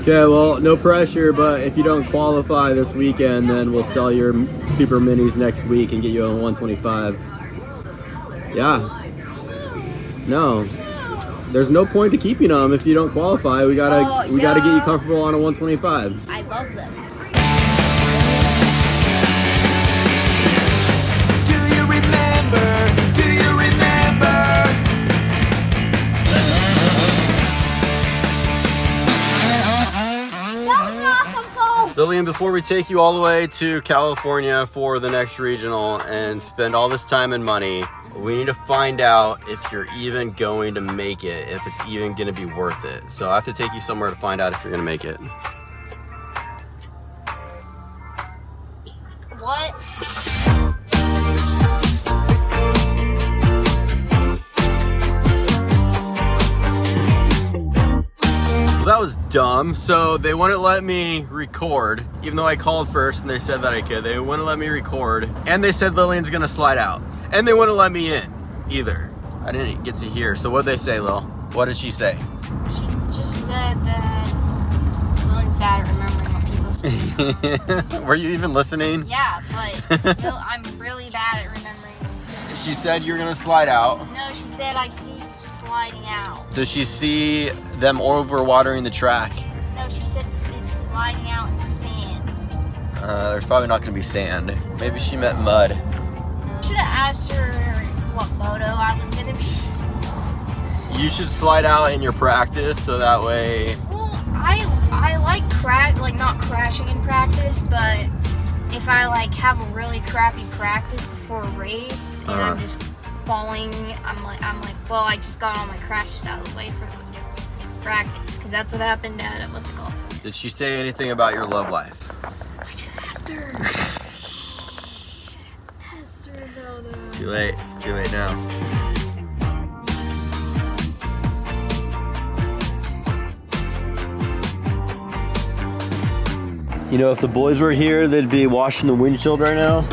Okay, well, no pressure, but if you don't qualify this weekend, then we'll sell your super minis next week and get you on 125. Yeah. No. There's no point to keeping them if you don't qualify. We gotta get you comfortable on a 125. I love them. Lillian, before we take you all the way to California for the next regional and spend all this time and money, we need to find out if you're even going to make it, if it's even going to be worth it. So I have to take you somewhere to find out if you're going to make it. What? That was dumb. So they wouldn't let me record, even though I called first and they said that I could. They wouldn't let me record, and they said Lillian's gonna slide out, and they wouldn't let me in either. I didn't get to hear. So what'd they say, Lil? What did she say? She just said that Lillian's bad at remembering what people say. Were you even listening? Yeah, but I'm really bad at remembering. She said you're gonna slide out. No, she said I see you sliding out. Does she see them overwatering the track? No, she said it's sliding out in the sand. There's probably not gonna be sand. Maybe she meant mud. Should have asked her what photo I was gonna be. You should slide out in your practice so that way. Well, I like not crashing in practice, but if I like have a really crappy practice before a race and I'm just falling, I'm like, well, I just got all my crashes out of the way for the practice, because that's what happened at what's it called? Did she say anything about your love life? I should have asked her. Asked her about that. Too late. It's too late now. You know, if the boys were here, they'd be washing the windshield right now.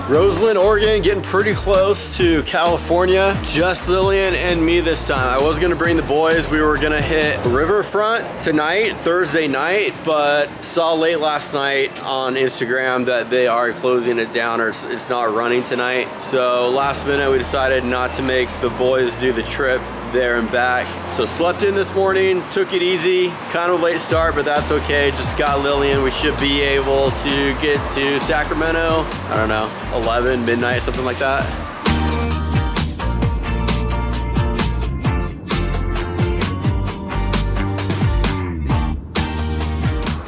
Roseland, Oregon, getting pretty close to California. Just Lillian and me this time. I was gonna bring the boys. We were gonna hit Riverfront tonight, Thursday night, but saw late last night on Instagram that they are closing it down, or it's not running tonight. So last minute we decided not to make the boys do the trip there and back. So slept in this morning, took it easy, kind of late start, but that's okay. Just got Lillian. We should be able to get to Sacramento, I don't know, 11, midnight, something like that.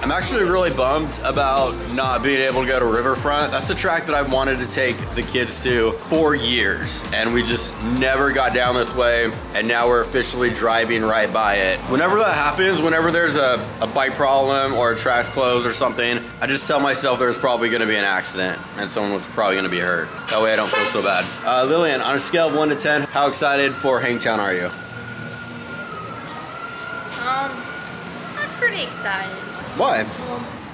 I'm actually really bummed about not being able to go to Riverfront. That's the track that I've wanted to take the kids to for years, and we just never got down this way, and now we're officially driving right by it. Whenever that happens, whenever there's a bike problem or a track's closed or something, I just tell myself there's probably gonna be an accident and someone was probably gonna be hurt. That way I don't feel so bad. Lillian, on a scale of 1 to 10, how excited for Hangtown are you? I'm pretty excited. Why? A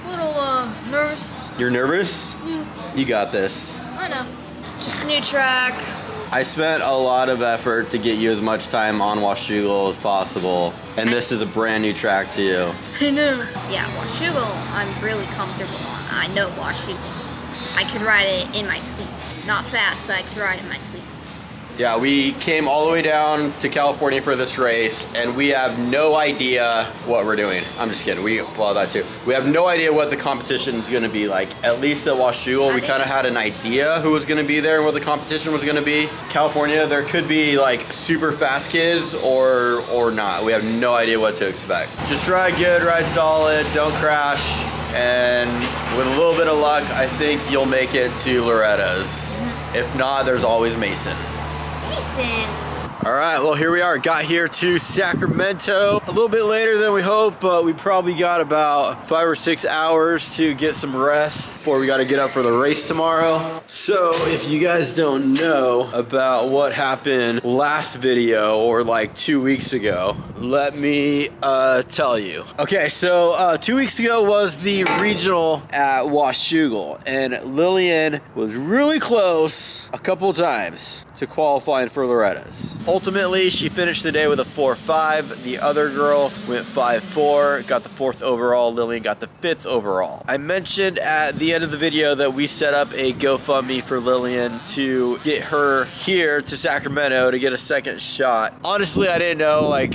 little nervous. You're nervous? Yeah. You got this. I know. Just a new track. I spent a lot of effort to get you as much time on Washougal as possible, and this is a brand new track to you. I know. Yeah, Washougal, I'm really comfortable on. I know Washougal. I could ride it in my sleep. Not fast, but I could ride it in my sleep. Yeah, we came all the way down to California for this race, and we have no idea what we're doing. I'm just kidding. Well, that too. We have no idea what the competition is going to be like. At least at Washougal, we kind of had an idea who was going to be there and what the competition was going to be. California, there could be like super fast kids or not. We have no idea what to expect. Just ride good, ride solid, don't crash, and with a little bit of luck, I think you'll make it to Loretta's. If not, there's always Mason. All right, well, here we are. Got here to Sacramento a little bit later than we hoped, but we probably got about 5 or 6 hours to get some rest before we got to get up for the race tomorrow. So if you guys don't know about what happened last video or like 2 weeks ago, let me tell you. Okay, so 2 weeks ago was the regional at Washougal, and Lillian was really close a couple times. to qualifying for Loretta's. Ultimately, she finished the day with a 4.5. The other girl went 5.4, got the 4th overall. Lillian got the 5th overall. I mentioned at the end of the video that we set up a GoFundMe for Lillian to get her here to Sacramento to get a second shot. Honestly, I didn't know, like,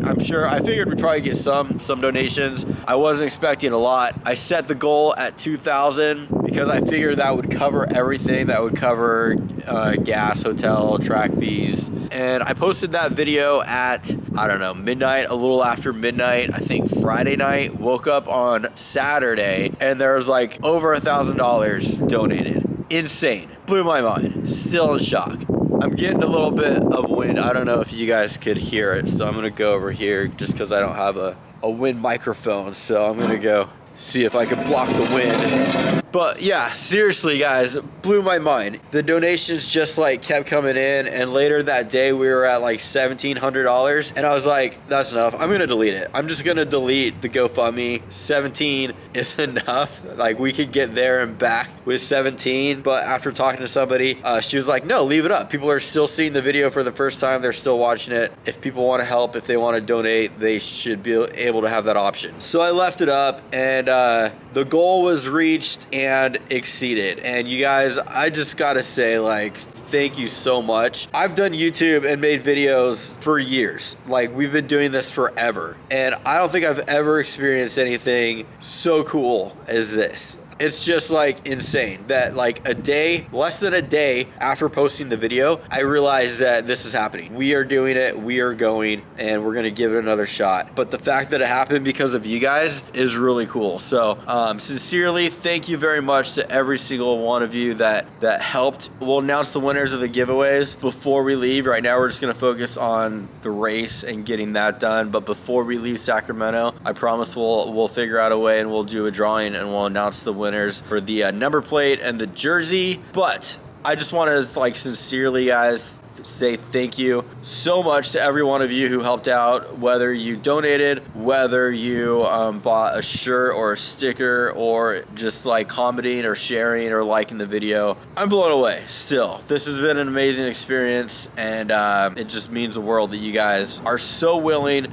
I figured we'd probably get some donations. I wasn't expecting a lot. I set the goal at 2,000 because I figured that would cover everything. That would cover gas, hotel, track fees. And I posted that video at, I don't know, midnight, a little after midnight, I think Friday night. Woke up on Saturday and there was like over $1,000 donated. Insane. Blew my mind. Still in shock. I'm getting a little bit of wind. I don't know if you guys could hear it, so I'm gonna go over here just because I don't have a wind microphone. So I'm gonna go see if I can block the wind. But yeah, seriously guys, blew my mind. The donations just like kept coming in, and later that day we were at like $1,700, and I was like, that's enough. I'm gonna delete it. I'm just gonna delete the GoFundMe. 17 is enough. Like we could get there and back with 17, but after talking to somebody, she was like, no, leave it up. People are still seeing the video for the first time. They're still watching it. If people want to help, if they want to donate, they should be able to have that option. So I left it up, and the goal was reached and exceeded. And you guys, I just gotta say, like, thank you so much. I've done YouTube and made videos for years. Like, we've been doing this forever, and I don't think I've ever experienced anything so cool as this. It's just like insane that like a day, less than a day after posting the video, I realized that this is happening. We are doing it, we are going, and we're gonna give it another shot. But the fact that it happened because of you guys is really cool. So sincerely, thank you very much to every single one of you that helped. We'll announce the winners of the giveaways before we leave. Right now we're just gonna focus on the race and getting that done. But before we leave Sacramento, I promise we'll figure out a way and we'll do a drawing and we'll announce the winners for the number plate and the jersey. But I just want to like sincerely guys say thank you so much to every one of you who helped out, whether you donated, whether you bought a shirt or a sticker, or just like commenting or sharing or liking the video. I'm blown away still. This has been an amazing experience, and it just means the world that you guys are so willing.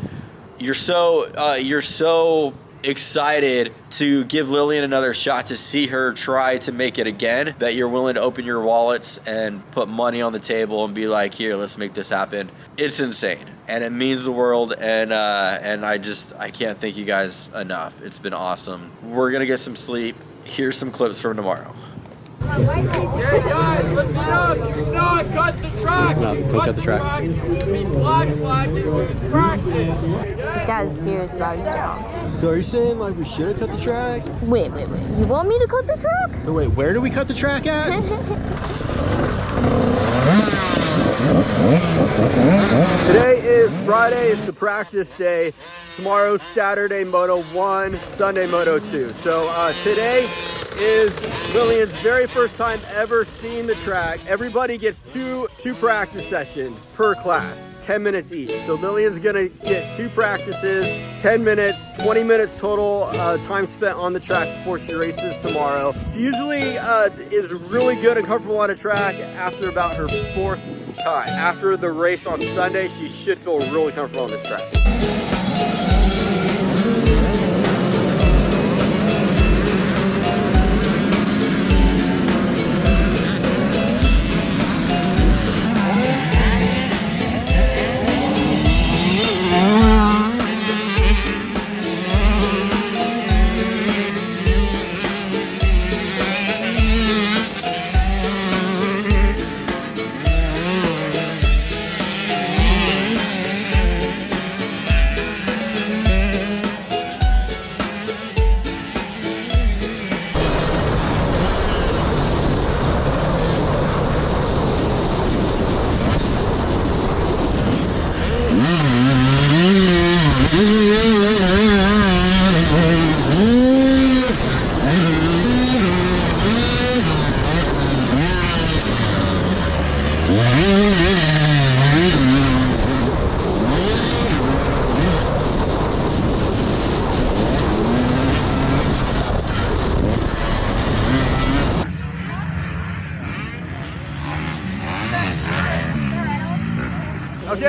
You're so excited to give Lillian another shot, to see her try to make it again, that you're willing to open your wallets and put money on the table and be like, here, let's make this happen. It's insane, and it means the world, and I can't thank you guys enough. It's been awesome. We're gonna get some sleep. Here's some clips from tomorrow. Okay, guys, listen up. Do not cut the track. Cut the track. Be black, and lose practice. This guy's serious about his job. So are you saying like we should have cut the track? Wait. You want me to cut the track? So wait, where do we cut the track at? Today is Friday, it's the practice day. Tomorrow's Saturday Moto 1, Sunday Moto 2. So today is Lillian's very first time ever seeing the track. Everybody gets two practice sessions per class, 10 minutes each. So Lillian's gonna get 2 practices, 10 minutes, 20 minutes total time spent on the track before she races tomorrow. She usually is really good and comfortable on a track after about her 4th time. After the race on Sunday, she should feel really comfortable on this track.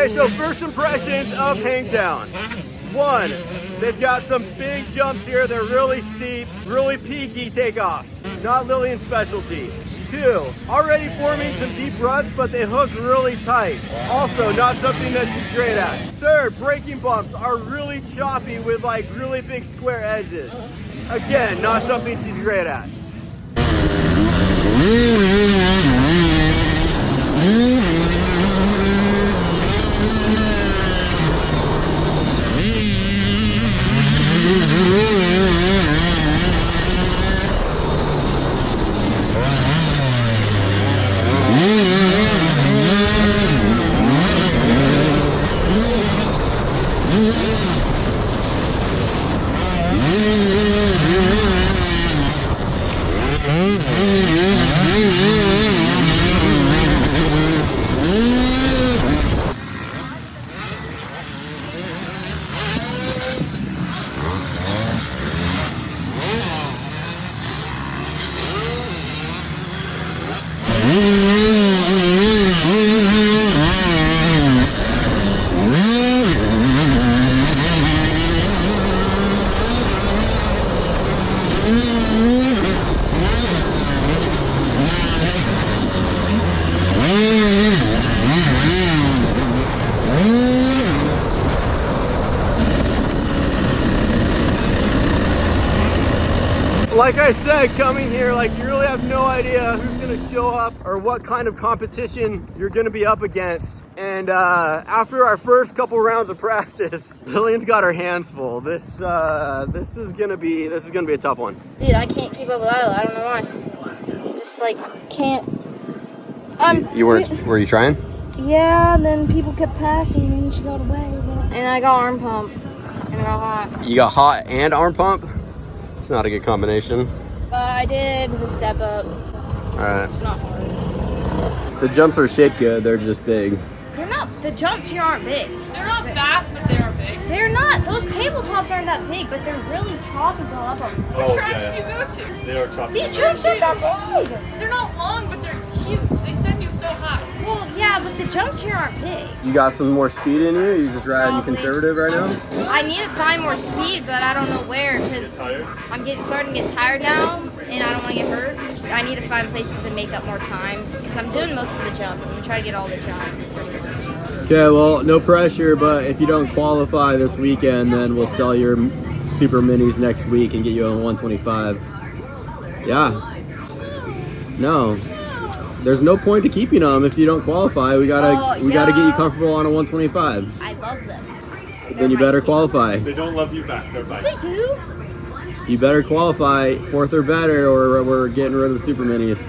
Okay, so first impressions of Hangtown. One, they've got some big jumps here. They're really steep, really peaky takeoffs. Not Lillian's specialty. Two, already forming some deep ruts, but they hook really tight. Also, not something that she's great at. Third, braking bumps are really choppy with like really big square edges. Again, not something she's great at. Like I said, coming here, like you really have no idea who's gonna show up or what kind of competition you're gonna be up against. And after our first couple rounds of practice, Lillian's got her hands full. This is gonna be a tough one. Dude, I can't keep up with Isla. I don't know why. Just like can't. Were you trying? Yeah, then people kept passing and she got away. And I got arm pump and I got hot. You got hot and arm pump? It's not a good combination. But I did the step up. Alright. It's not hard. The jumps are shaped good, they're just big. They're not, the jumps here aren't big. They're not fast, but they are big. They're not, those tabletops aren't that big, but they're really choppy going up them. What tracks do you go to? They are choppy. These jumps aren't that big. They're not long, but they're huge. They send you so high. Well, yeah, but the jumps here aren't big. You got some more speed in you? You just riding Probably. conservative right now? I need to find more speed, but I don't know where because I'm starting to get tired now, and I don't want to get hurt. I need to find places to make up more time because I'm doing most of the jump. I'm gonna try to get all the jumps pretty much. Okay, well, no pressure, but if you don't qualify this weekend, then we'll sell your super minis next week and get you on 125. Yeah. No. There's no point to keeping them if you don't qualify. We gotta get you comfortable on a 125. I love them. Then you better qualify. They don't love you back. They're Yes, biting. they do. You better qualify, fourth or better, or we're getting rid of the super minis.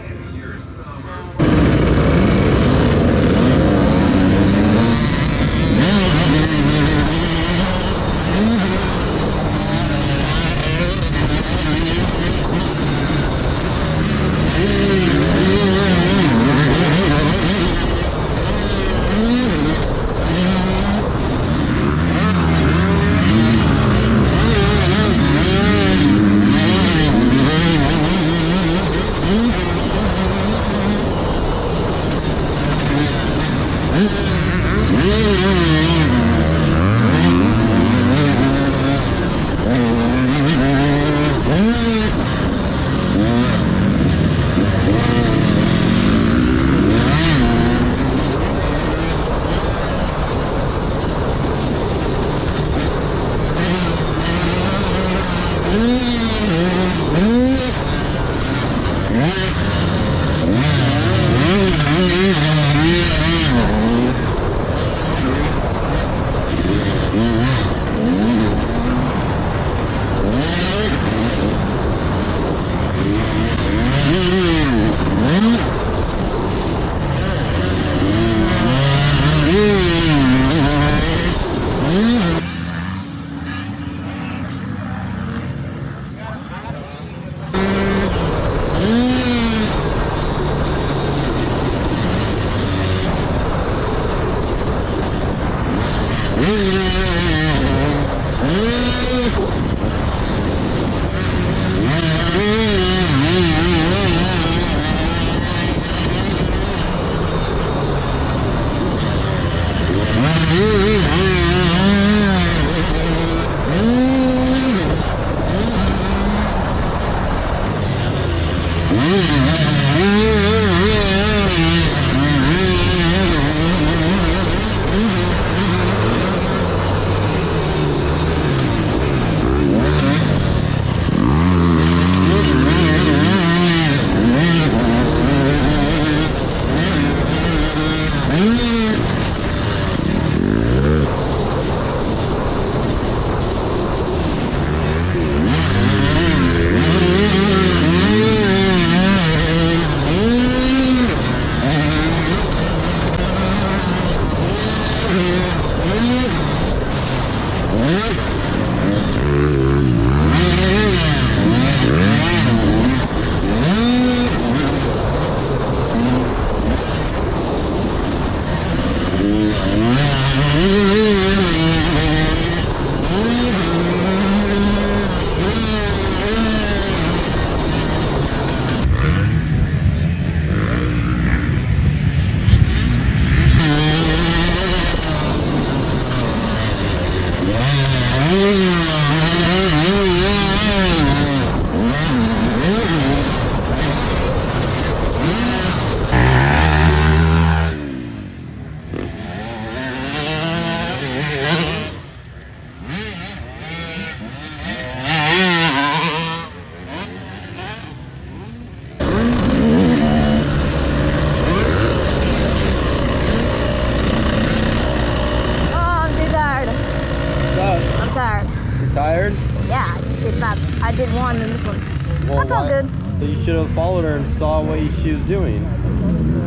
tired? Yeah, I just did that. I did one and this one. Well, I felt good. So you should have followed her and saw what she was doing.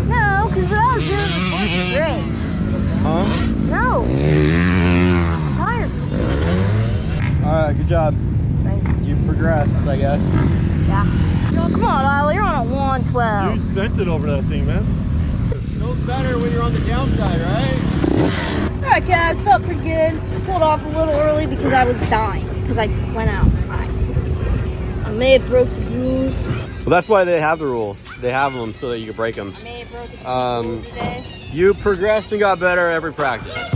No, because what I was doing was working great. Huh? No. I'm tired. Alright, good job. Thanks. You progressed, I guess. Yeah. Yo, come on, Lyle, you're on a 112. You sent it over that thing, man. Feels better when you're on the downside, right? Alright guys, felt pretty good. Pulled off a little early because I was dying. Because I went out high. I may have broke the rules. Well, that's why they have the rules. They have them so that you can break them. I may have broken the rules today. You progressed and got better every practice.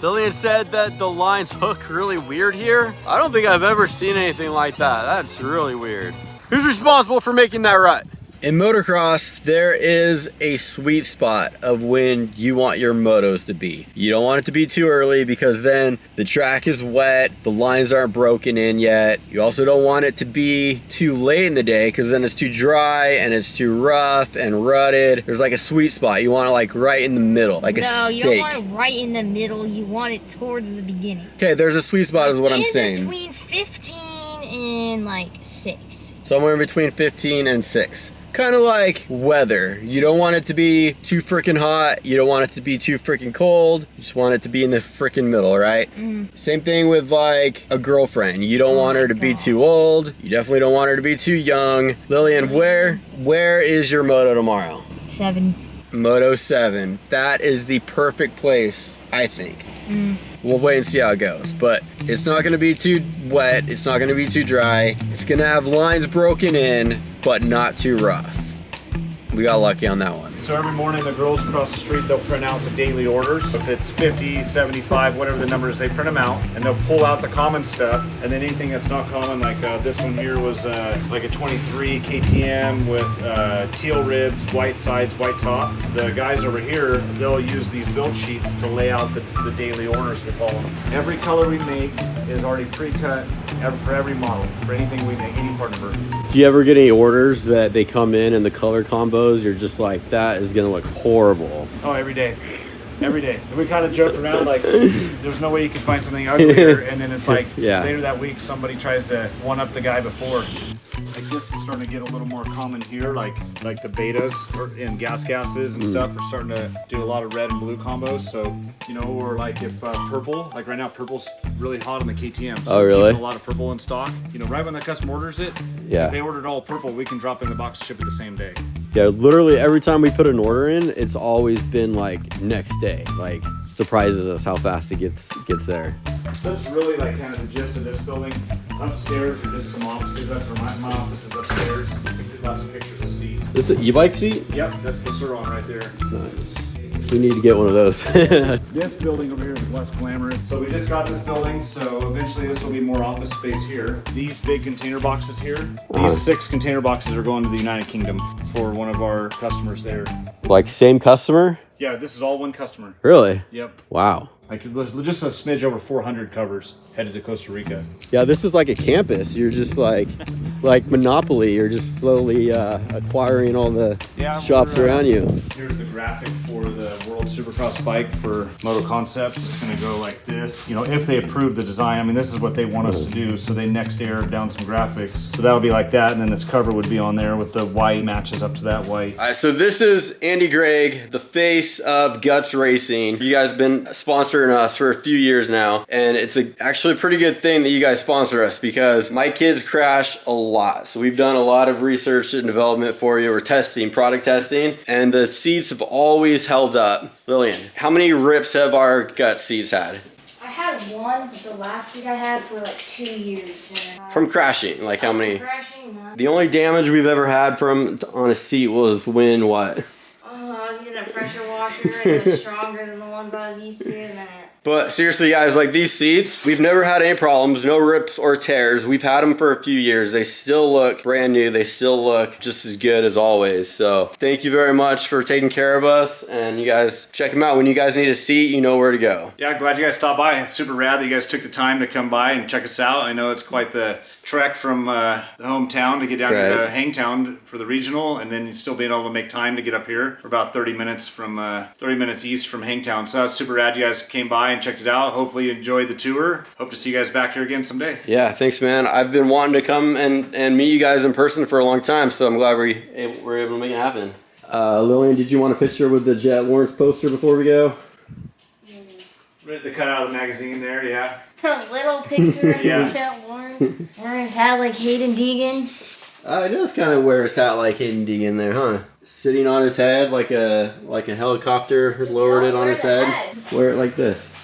Lillian said that the lines hook really weird here. I don't think I've ever seen anything like that. That's really weird. Who's responsible for making that rut? In motocross, there is a sweet spot of when you want your motos to be. You don't want it to be too early because then the track is wet, the lines aren't broken in yet. You also don't want it to be too late in the day because then it's too dry and it's too rough and rutted. There's like a sweet spot. You want it like right in the middle, like a steak. No, you don't want it right in the middle. You want it towards the beginning. Okay, there's a sweet spot is what I'm saying. In between 15 and like 6. Somewhere in between 15 and 6. Kind of like weather. You don't want it to be too freaking hot. You don't want it to be too freaking cold. You just want it to be in the freaking middle, right? Same thing with like a girlfriend. You don't want her to be too old. You definitely don't want her to be too young. Lillian, where is your moto tomorrow? 7. Moto 7. That is the perfect place, I think. We'll wait and see how it goes, but it's not gonna be too wet, it's not gonna be too dry. It's gonna have lines broken in, but not too rough. We got lucky on that one. So every morning the girls across the street, they'll print out the daily orders. If it's 50, 75, whatever the number is, they print them out and they'll pull out the common stuff. And then anything that's not common, like this one here was like a 23 KTM with teal ribs, white sides, white top. The guys over here, they'll use these build sheets to lay out the daily orders, we call them. Every color we make is already pre-cut for every model, for anything we make, any part of it. Do you ever get any orders that they come in and the color combos, you're just like, that is gonna look horrible? Oh, every day. Every day. And we kind of joke around like, there's no way you can find something uglier, and then it's like, Yeah. later that week, somebody tries to one-up the guy before. Like this is starting to get a little more common here, like the betas and gases and stuff are starting to do a lot of red and blue combos. So, you know, or like if purple, like right now purple's really hot on the KTM. So Oh, really? we're keeping a lot of purple in stock. You know, right when the customer orders it, Yeah. if they ordered all purple, we can drop in the box and ship it the same day. Yeah, literally every time we put an order in, it's always been like next day. Like surprises us how fast it gets there. So that's really like kind of the gist of this building. Upstairs are just some offices. That's where my office is upstairs. We did lots of pictures of seats. This is an e-bike seat? Yep, that's the Suron right there. Nice. We need to get one of those. This building over here is less glamorous. So we just got this building, so eventually this will be more office space here. These big container boxes here, these 6 container boxes are going to the United Kingdom for one of our customers there. Like same customer? Yeah, this is all one customer. Really? Yep. Wow. Like just a smidge over 400 covers headed to Costa Rica. Yeah, this is like a campus. You're just like Monopoly. You're just slowly acquiring all the shops around you. Here's the graphic for the World Supercross bike for Moto Concepts. It's going to go like this. You know, if they approve the design, I mean, this is what they want us to do. So they next air down some graphics. So that'll be like that. And then this cover would be on there with the white matches up to that white. All right, so this is Andy Gregg, the face of Guts Racing. You guys have been sponsoring us for a few years now. And it's actually a pretty good thing that you guys sponsor us because my kids crash a lot. So we've done a lot of research and development for you. We're testing, product testing, and the seats have always held up. Lillian, how many rips have our Guts seats had? I had one, but the last seat I had for like 2 years. From crashing, like how many? Crashing, no. The only damage we've ever had from on a seat was when what? I was using a pressure washer and it was stronger than the ones I was used to, and then it But seriously, guys, like these seats, we've never had any problems, no rips or tears. We've had them for a few years. They still look brand new. They still look just as good as always. So thank you very much for taking care of us. And you guys check them out. When you guys need a seat, you know where to go. Yeah, glad you guys stopped by. It's super rad that you guys took the time to come by and check us out. I know it's quite the trek from the hometown to get down to Hangtown for the regional, and then still being able to make time to get up here for about 30 minutes east from Hangtown. So that's super rad you guys came by and checked it out. Hopefully you enjoyed the tour. Hope to see you guys back here again someday. Yeah, thanks, man. I've been wanting to come and meet you guys in person for a long time, so I'm glad we're able to make it happen. Lillian, did you want a picture with the Jet Lawrence poster before we go? The cutout of the magazine there, yeah. A little picture of Yeah. Jet Lawrence wearing his hat like Hayden Deegan. It does kind of wear his hat like Hayden Deegan there, huh? Sitting on his head like a helicopter lowered it on his head. Wear it like this.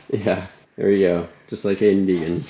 Yeah, there you go. Just like Hayden Deegan.